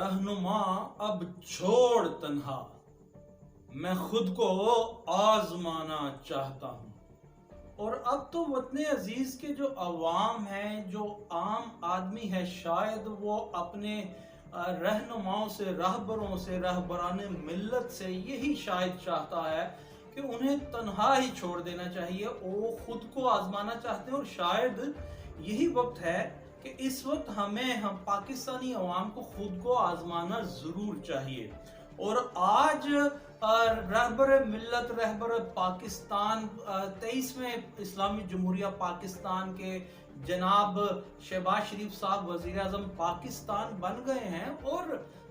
रहनुमा अब छोड़ तन्हा, मैं खुद को आजमाना चाहता हूँ। और अब तो वतन अजीज के जो अवाम हैं, जो आम आदमी है, शायद वो अपने रहनुमाओं से, रहबरों से, रहबरान मिल्लत से यही शायद चाहता है कि उन्हें तन्हा ही छोड़ देना चाहिए। वो खुद को आजमाना चाहते हैं और शायद यही वक्त है कि इस वक्त हम पाकिस्तानी अवाम को खुद को आजमाना जरूर चाहिए। और आज रहबर मिल्लत, रहबर पाकिस्तान, 23वें इस्लामी जमहूरिया पाकिस्तान के जनाब शहबाज शरीफ साहब वजीर आजम पाकिस्तान बन गए हैं। और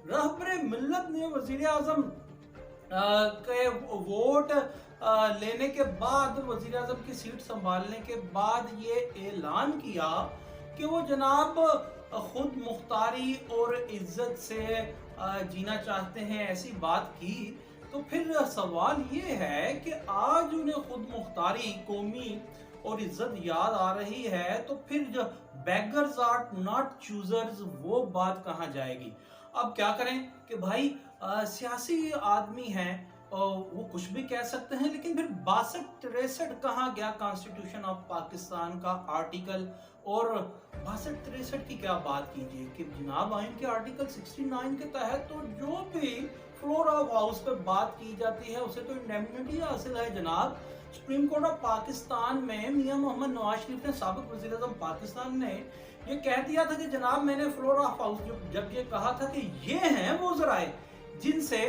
रहबर मिल्लत ने वजीर आजम के वोट लेने के बाद, वजीर आजम की सीट संभालने के बाद ये ऐलान किया कि वो जनाब खुद मुख्तारी और इज्जत से जीना चाहते हैं, ऐसी बात की। तो फिर सवाल ये है कि आज उन्हें खुद मुख्तारी, कौमी और इज्जत याद आ रही है, तो फिर जो बेगर्स आर नॉट चूजर्स, वो बात कहाँ जाएगी? अब क्या करें कि भाई सियासी आदमी हैं, वो कुछ भी कह सकते हैं, लेकिन फिर 62-63 कहाँ गया कॉन्स्टिट्यूशन ऑफ पाकिस्तान का आर्टिकल? और 62-63 की क्या बात कीजिए कि जनाब आइन के आर्टिकल 69 के तहत तो जो भी फ्लोर ऑफ हाउस पे बात की जाती है उसे तो इंडेमनिटी हासिल है जनाब। सुप्रीम कोर्ट ऑफ पाकिस्तान में मियां मोहम्मद नवाज शरीफ ने, साबिक वजीर आजम पाकिस्तान ने ये कह दिया था कि जनाब मैंने फ्लोर ऑफ हाउस जब ये कहा था कि ये हैं वो जराए जिनसे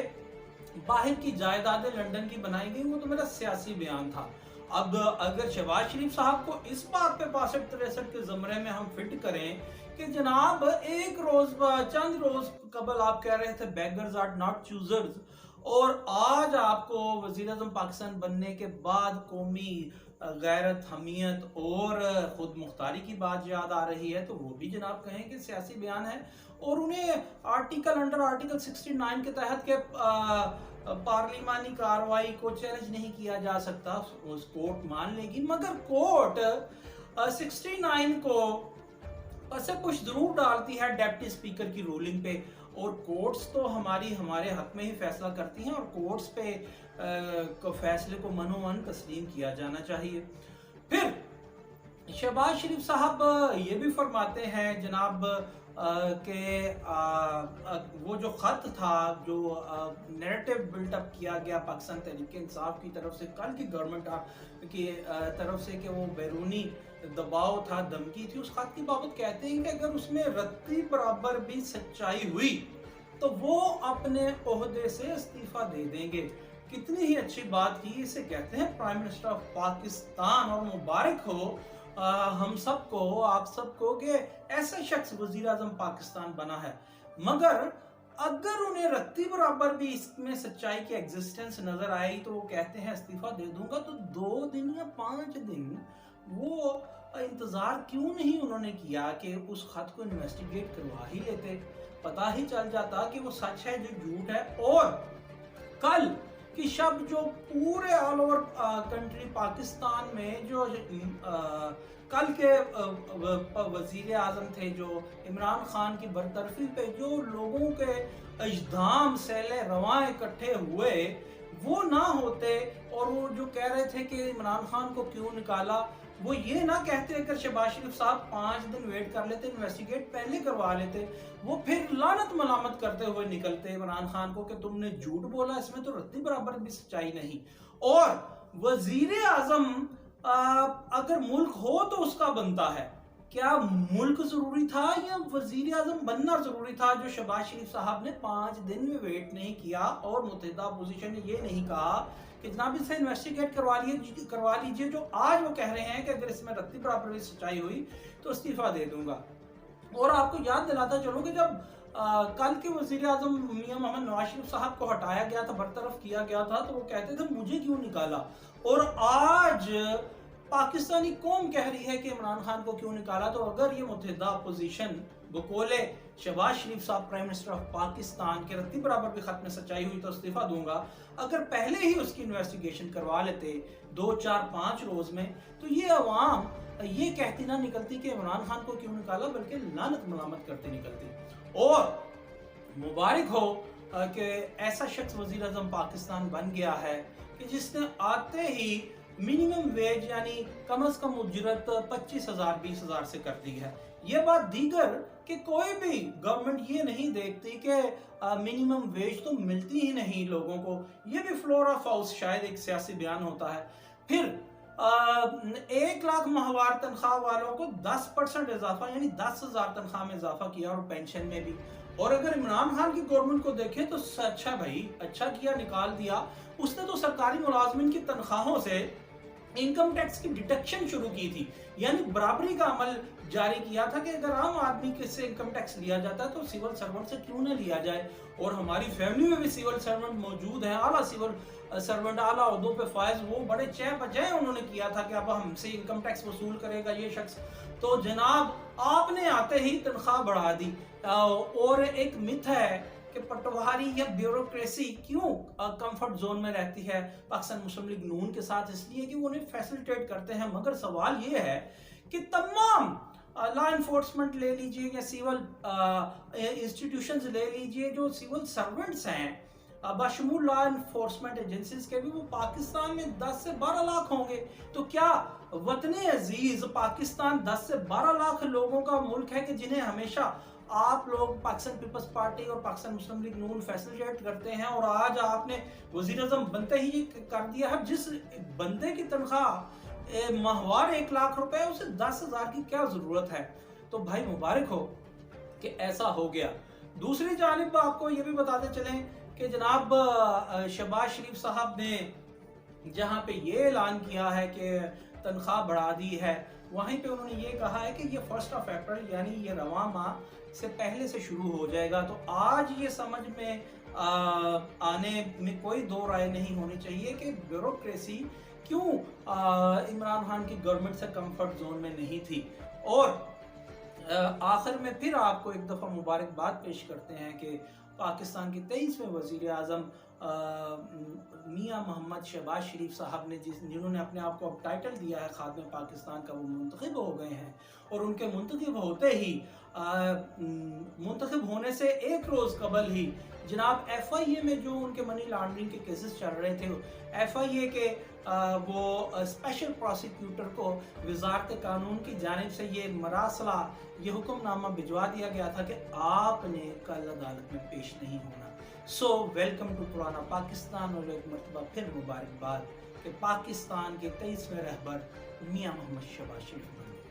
बाहर की जायदादें लंदन की बनाई गई, वो तो मेरा सियासी बयान था। अब अगर शहबाज शरीफ साहब को इस बात पे 62-63 के ज़मरे में हम फिट करें कि जनाब एक रोज, चंद रोज कबल आप कह रहे थे बेगर्स आर नॉट चूजर्स, और आज आपको वजीर आजम पाकिस्तान बनने के बाद कौमी गैरत, हमीयत और खुद मुख्तारी की बात याद आ रही है, तो वो भी जनाब कहें कि सियासी बयान है। और उन्हें अंडर आर्टिकल 69 के तहत के पार्लिमानी कार्रवाई को चैलेंज नहीं किया जा सकता, उस कोर्ट मान लेगी, मगर कोर्ट 69 को ऐसे कुछ जरूर डालती है डेप्टी स्पीकर की रूलिंग पे। और कोर्ट्स तो हमारे हक में ही फैसला करती हैं, और कोर्ट्स पे को फैसले को मनोमन तस्लीम किया जाना चाहिए। फिर शहबाज शरीफ साहब ये भी फरमाते हैं जनाब के वो जो खत था, जो नैरेटिव बिल्टअप किया गया पाकिस्तान तहरीक-ए-इंसाफ की तरफ से, कल की गवर्नमेंट की तरफ से, कि वो बैरूनी दबाव था, धमकी थी, उस खत की बाबत कहते हैं कि अगर उसमें रत्ती बराबर भी सच्चाई हुई तो वो अपने ओहदे से इस्तीफा दे देंगे। कितनी ही अच्छी बात की, इसे कहते हैं प्राइम मिनिस्टर ऑफ पाकिस्तान। और मुबारक हो हम सबको, आप सबको, कि ऐसा शख्स वजीर आजम पाकिस्तान बना है। मगर अगर उन्हें रत्ती बराबर भी इसमें सच्चाई की एग्जिस्टेंस नजर आई तो वो कहते हैं इस्तीफा दे दूंगा। तो 2 दिन या 5 दिन वो इंतजार क्यों नहीं उन्होंने किया कि उस खत को इन्वेस्टिगेट करवा ही लेते, पता ही चल जाता कि वो सच है जो झूठ है। और कल कि शब जो पूरे ऑल ओवर कंट्री पाकिस्तान में जो कल के वजीर आजम थे, जो इमरान खान की बरतरफी पे जो लोगों के अजदाम सैले रवां इकट्ठे हुए, वो ना होते, और वो जो कह रहे थे कि इमरान खान को क्यों निकाला, वो ये ना कहते अगर शहबाज शरीफ साहब 5 दिन वेट कर लेते, इन्वेस्टिगेट पहले करवा लेते, वो फिर लानत मलामत करते हुए निकलते इमरान खान को कि तुमने झूठ बोला, इसमें तो रत्ती बराबर भी सच्चाई नहीं। और वजीर आजम अगर मुल्क हो तो उसका बनता है, क्या मुल्क जरूरी था या वजीर आजम बनना जरूरी था? जो शहबाज शरीफ साहब ने 5 दिन में वेट नहीं किया और मुत्तहिदा अपोजिशन ने ये नहीं कहा कि जनाब इसे इन्वेस्टिगेट करवा लीजिए, जो आज वो कह रहे हैं कि अगर इसमें रत्ती बराबर भी सच्चाई हुई तो इस्तीफा दे दूंगा। और आपको याद दिलाता चलो कि जब कल के वजीर आजम मियां मोहम्मद नवाज शरीफ साहब को हटाया गया था, बरतरफ किया गया था, तो वो कहते थे मुझे क्यों निकाला। और आज पाकिस्तानी कौम कह रही है कि इमरान खान को क्यों निकाला। तो अगर ये मुत्तहिदा अपोजिशन बकोले शहबाज शरीफ साहब प्राइम मिनिस्टर ऑफ पाकिस्तान के रत्ती बराबर भी खत में सच्चाई हुई तो इस्तीफा दूंगा, अगर पहले ही उसकी इन्वेस्टिगेशन करवा लेते 2, 4, 5 रोज में, तो ये अवाम ये कहती ना निकलती कि इमरान खान को क्यों निकाला, बल्कि लानत मलामत करते निकलती। और मुबारक हो कि ऐसा शख्स वज़ीर आज़म पाकिस्तान बन गया है कि जिसने आते ही मिनिमम वेज यानी कम से कम उजरत 25,000 20,000 से कर दी है। ये बात दीगर कि कोई भी गवर्नमेंट ये नहीं देखती कि मिनिमम वेज तो मिलती ही नहीं लोगों को। ये भी फ्लोर ऑफ हाउस शायद एक सियासी बयान होता है। फिर 1 लाख माहवार तनख्वाह वालों को 10% इजाफा यानी 10,000 तनख्वाह में इजाफा किया और पेंशन में भी। और अगर इमरान खान की गवर्नमेंट को देखें तो अच्छा भाई, अच्छा किया, निकाल दिया। उसने तो सरकारी मुलाजमिन की तनख्वाहों से इनकम टैक्स की डिडक्शन शुरू की थी, यानी बराबरी का अमल जारी किया था कि अगर आम आदमी के से इनकम टैक्स लिया जाता है तो सिविल सर्वेंट से क्यों ना लिया जाए। और हमारी फैमिली में भी सिविल सर्वेंट मौजूद है, आला सिविल सर्वेंट, आला ओहदों पे फायज, वो बड़े चह बजाय उन्होंने किया था कि अब हमसे इनकम टैक्स वसूल करेगा ये शख्स। तो जनाब आपने आते ही तनख्वाह बढ़ा दी। और एक मिथ है कि पटवारी या ब्यूरोक्रेसी क्यों कंफर्ट जोन में रहती है पाकिस्तान मुस्लिम लीग नून के साथ, इसलिए कि वो उन्हें फैसिलिटेट करते हैं। मगर सवाल ये है कि तमाम लॉ इन्फोर्समेंट ले लीजिए या सिविल इंस्टीट्यूशंस ले लीजिए, जो सिविल सर्वेंट्स हैं बशमूल लॉ इन्फोर्समेंट एजेंसीज के भी, वो पाकिस्तान में 10 से 12 लाख होंगे। तो क्या वतने अजीज पाकिस्तान 10 से 12 लाख लोगों का मुल्क है कि जिन्हें हमेशा आप लोग पाकिस्तान पीपल्स पार्टी और पाकिस्तान मुस्लिम लीग नून फैसिलिटेट करते हैं, और आज आपने वजीर आज़म बनते ही कर दिया है। जिस बंदे की तनख्वाह माहवार 1 लाख रुपए, उसे 10,000 की क्या जरूरत है। तो भाई मुबारक हो कि ऐसा हो गया। दूसरी जानिब आपको ये भी बताते चलें कि जनाब शहबाज शरीफ साहब ने जहाँ पे ये ऐलान किया है कि तनख्वाह बढ़ा दी है, वहीं पे उन्होंने ये कहा है कि ये 1 अप्रैल यानी ये रवां माह से पहले से शुरू हो जाएगा। तो आज ये समझ में आने में कोई दो राय नहीं होनी चाहिए कि ब्यूरोक्रेसी क्यों इमरान खान की गवर्नमेंट से कंफर्ट जोन में नहीं थी। और आखिर में फिर आपको एक दफ़ा मुबारकबाद पेश करते हैं कि पाकिस्तान के 23वें वज़ीर आज़म मियाँ मोहम्मद शहबाज शरीफ साहब ने जिन्होंने अपने आप को अब टाइटल दिया है खादिम पाकिस्तान का, वो मुंतखब हो गए हैं। और उनके मुंतखब होते ही मुंतखब होने से एक रोज़ कबल ही जनाब FIA में जो उनके मनी लॉन्ड्रिंग के केसेस चल रहे थे, FIA के वो स्पेशल प्रोसिक्यूटर को वजारत कानून की जानिब से ये मरासला, ये हुक्मनामा भिजवा दिया गया था कि आपने कल अदालत में पेश नहीं होना। सो वेलकम टू पुराना पाकिस्तान, और एक मरतबा फिर मुबारकबाद कि पाकिस्तान के 23वें रहबर मियाँ मोहम्मद शहबाज शरीफ बन गए।